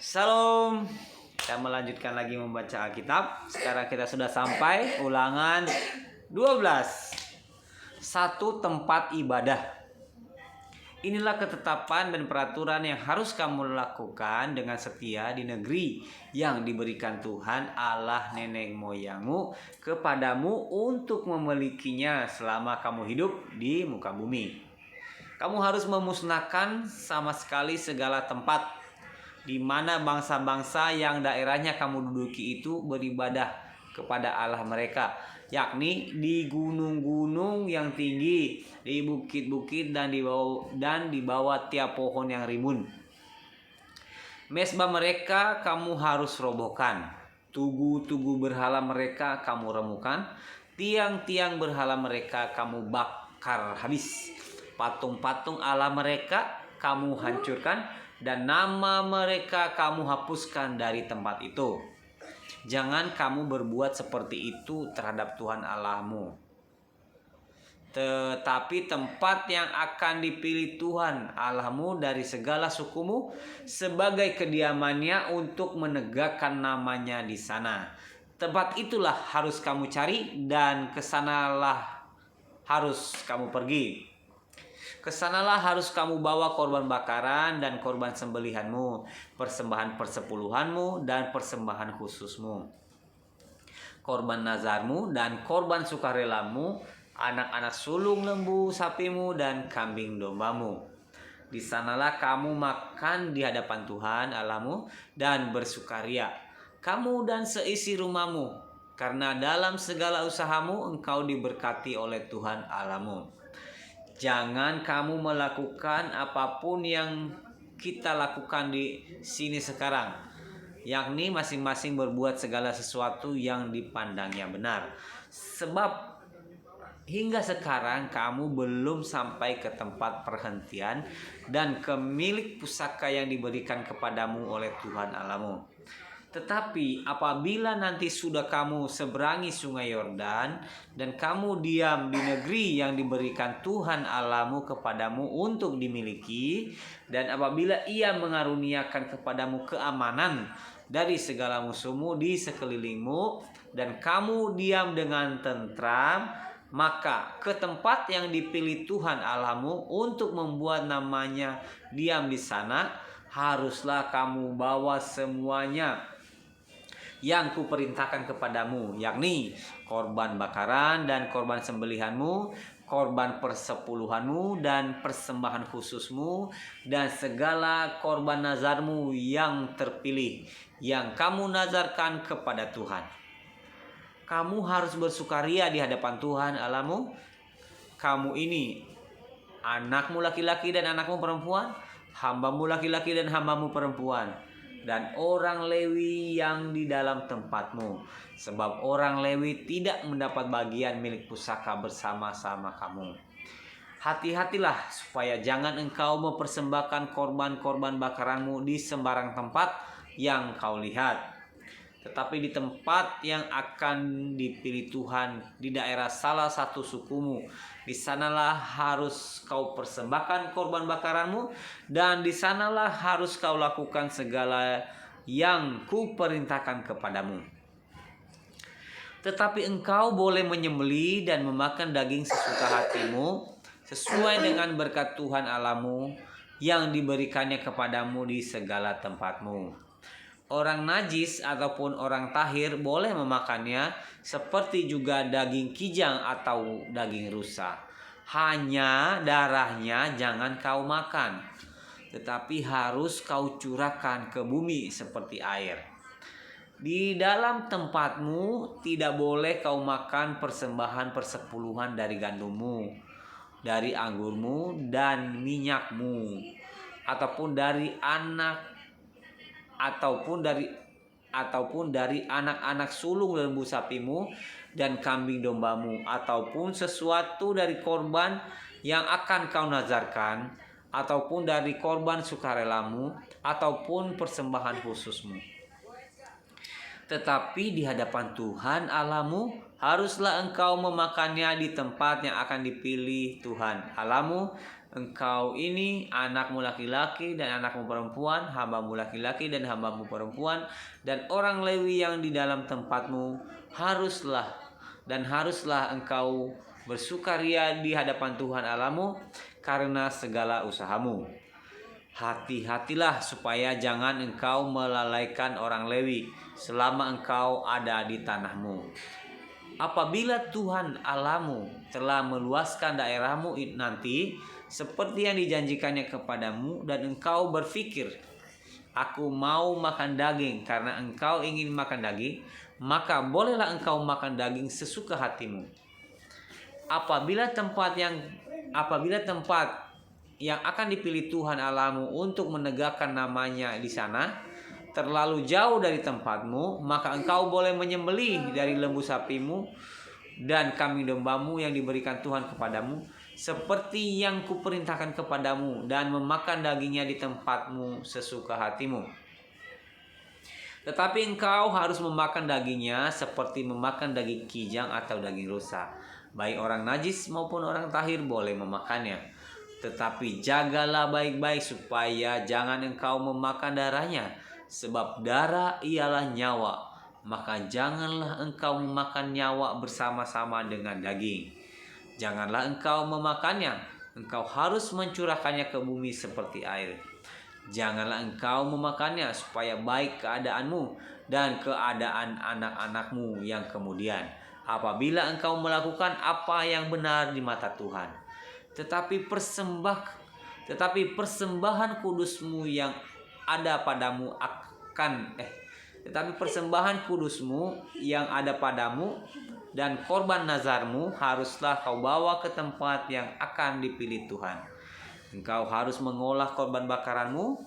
Salam. Kita melanjutkan lagi membaca Alkitab. Sekarang kita sudah sampai ulangan 12. Satu tempat ibadah. Inilah ketetapan dan peraturan yang harus kamu lakukan dengan setia di negeri yang diberikan Tuhan Allah nenek moyangmu kepadamu untuk memilikinya selama kamu hidup di muka bumi. Kamu harus memusnahkan sama sekali segala tempat di mana bangsa-bangsa yang daerahnya kamu duduki itu beribadah kepada Allah mereka, yakni di gunung-gunung yang tinggi, di bukit-bukit dan di bawah tiap pohon yang rimbun. Mesbah mereka kamu harus robohkan, tugu-tugu berhala mereka kamu remukan, tiang-tiang berhala mereka kamu bakar habis, patung-patung Allah mereka kamu hancurkan, dan nama mereka kamu hapuskan dari tempat itu. Jangan kamu berbuat seperti itu terhadap Tuhan Allahmu. Tetapi tempat yang akan dipilih Tuhan Allahmu dari segala sukumu sebagai kediamannya untuk menegakkan namanya di sana. Tempat itulah harus kamu cari dan kesanalah harus kamu pergi. Kesanalah harus kamu bawa korban bakaran dan korban sembelihanmu, persembahan persepuluhanmu dan persembahan khususmu, korban nazarmu dan korban sukarelamu, anak-anak sulung lembu sapimu dan kambing dombamu. Di sanalah kamu makan di hadapan Tuhan Allahmu dan bersukaria, kamu dan seisi rumahmu, karena dalam segala usahamu engkau diberkati oleh Tuhan Allahmu. Jangan kamu melakukan apapun yang kita lakukan di sini sekarang, yakni masing-masing berbuat segala sesuatu yang dipandangnya benar. Sebab hingga sekarang kamu belum sampai ke tempat perhentian dan ke milik pusaka yang diberikan kepadamu oleh Tuhan Allahmu. Tetapi apabila nanti sudah kamu seberangi sungai Yordan dan kamu diam di negeri yang diberikan Tuhan Allahmu kepadamu untuk dimiliki, dan apabila Ia mengaruniakan kepadamu keamanan dari segala musuhmu di sekelilingmu dan kamu diam dengan tentram, maka ke tempat yang dipilih Tuhan Allahmu untuk membuat namanya diam di sana haruslah kamu bawa semuanya yang kuperintahkan kepadamu, yakni korban bakaran dan korban sembelihanmu, korban persepuluhanmu dan persembahan khususmu, dan segala korban nazarmu yang terpilih yang kamu nazarkan kepada Tuhan. Kamu harus bersukaria di hadapan Tuhan Allahmu. Kamu ini anakmu laki-laki dan anakmu perempuan, hambamu laki-laki dan hambamu perempuan, dan orang Lewi yang di dalam tempatmu, sebab orang Lewi tidak mendapat bagian milik pusaka bersama-sama kamu. Hati-hatilah supaya jangan engkau mempersembahkan korban-korban bakaranmu di sembarang tempat yang kau lihat, tetapi di tempat yang akan dipilih Tuhan di daerah salah satu sukumu. Di sanalah harus kau persembahkan korban bakaranmu, dan di sanalah harus kau lakukan segala yang kuperintahkan kepadamu. Tetapi engkau boleh menyembelih dan memakan daging sesuka hatimu, sesuai dengan berkat Tuhan Allahmu yang diberikannya kepadamu di segala tempatmu. Orang najis ataupun orang tahir boleh memakannya, seperti juga daging kijang atau daging rusa. Hanya darahnya jangan kau makan, tetapi harus kau curahkan ke bumi seperti air. Di dalam tempatmu tidak boleh kau makan persembahan persepuluhan dari gandummu, dari anggurmu dan minyakmu, ataupun dari anak-anak sulung lembu sapimu dan kambing dombamu, ataupun sesuatu dari korban yang akan kau nazarkan, ataupun dari korban sukarelamu, ataupun persembahan khususmu. Tetapi di hadapan Tuhan Allahmu haruslah engkau memakannya di tempat yang akan dipilih Tuhan Allahmu engkau ini anakmu laki-laki dan anakmu perempuan, hambamu laki-laki dan hambamu perempuan, dan orang Lewi yang di dalam tempatmu, haruslah engkau bersukaria di hadapan Tuhan Allahmu karena segala usahamu. Hati-hatilah supaya jangan engkau melalaikan orang Lewi selama engkau ada di tanahmu. Apabila Tuhan Allahmu telah meluaskan daerahmu nanti seperti yang dijanjikannya kepadamu, dan engkau berpikir, aku mau makan daging karena engkau ingin makan daging, maka bolehlah engkau makan daging sesuka hatimu. Apabila tempat yang akan dipilih Tuhan Allahmu untuk menegakkan namanya di sana terlalu jauh dari tempatmu, maka engkau boleh menyembelih dari lembu sapimu dan kambing dombamu yang diberikan Tuhan kepadamu, seperti yang kuperintahkan kepadamu, dan memakan dagingnya di tempatmu sesuka hatimu. Tetapi engkau harus memakan dagingnya seperti memakan daging kijang atau daging rusa. Baik orang najis maupun orang tahir boleh memakannya. Tetapi jagalah baik-baik supaya jangan engkau memakan darahnya, sebab darah ialah nyawa. Maka janganlah engkau memakan nyawa bersama-sama dengan daging. Janganlah engkau memakannya, engkau harus mencurahkannya ke bumi seperti air. Janganlah engkau memakannya supaya baik keadaanmu dan keadaan anak-anakmu yang kemudian, apabila engkau melakukan apa yang benar di mata Tuhan. Tetapi persembahan kudusmu yang ada padamu dan korban nazarmu haruslah kau bawa ke tempat yang akan dipilih Tuhan. Engkau harus mengolah korban bakaranmu,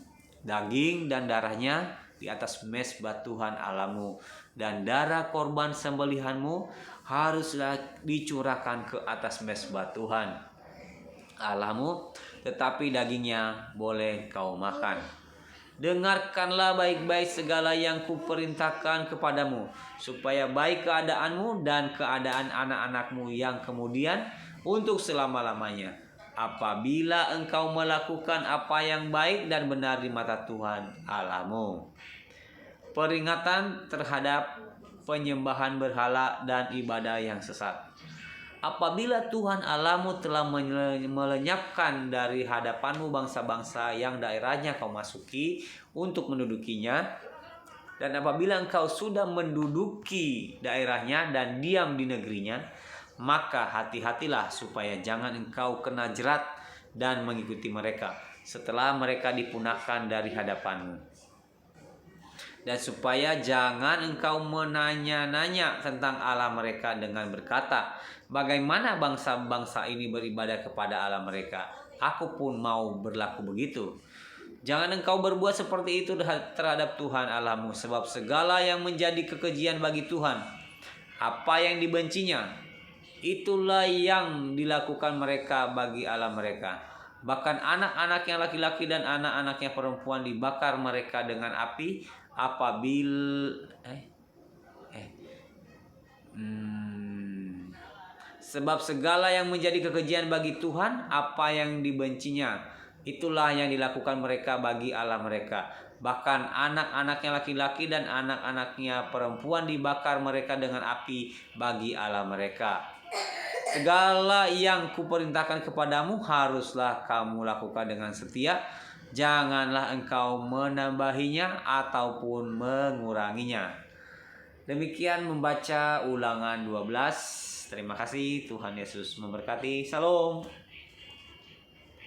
daging dan darahnya di atas mezbah Tuhan Allahmu, dan darah korban sembelihanmu haruslah dicurahkan ke atas mezbah Tuhan Allahmu, tetapi dagingnya boleh kau makan. Dengarkanlah baik-baik segala yang kuperintahkan kepadamu, supaya baik keadaanmu dan keadaan anak-anakmu yang kemudian untuk selama-lamanya, apabila engkau melakukan apa yang baik dan benar di mata Tuhan Allahmu. Peringatan terhadap penyembahan berhala dan ibadah yang sesat. Apabila Tuhan Allahmu telah melenyapkan dari hadapanmu bangsa-bangsa yang daerahnya kau masuki untuk mendudukinya, dan apabila engkau sudah menduduki daerahnya dan diam di negerinya, maka hati-hatilah supaya jangan engkau kena jerat dan mengikuti mereka setelah mereka dipunahkan dari hadapanmu. Dan supaya jangan engkau menanya-nanya tentang Allah mereka dengan berkata, bagaimana bangsa-bangsa ini beribadah kepada Allah mereka? Aku pun mau berlaku begitu. Jangan engkau berbuat seperti itu terhadap Tuhan Allahmu, sebab segala yang menjadi kekejian bagi Tuhan, apa yang dibencinya, itulah yang dilakukan mereka bagi Allah mereka. Bahkan anak-anaknya laki-laki dan anak-anaknya perempuan dibakar mereka dengan api sebab segala yang menjadi kekejian bagi Tuhan, apa yang dibencinya, itulah yang dilakukan mereka bagi Allah mereka. Bahkan anak-anaknya laki-laki dan anak-anaknya perempuan dibakar mereka dengan api bagi Allah mereka. Segala yang kuperintahkan kepadamu haruslah kamu lakukan dengan setia. Janganlah engkau menambahinya ataupun menguranginya. Demikian membaca Ulangan 12. Terima kasih, Tuhan Yesus memberkati. Salam.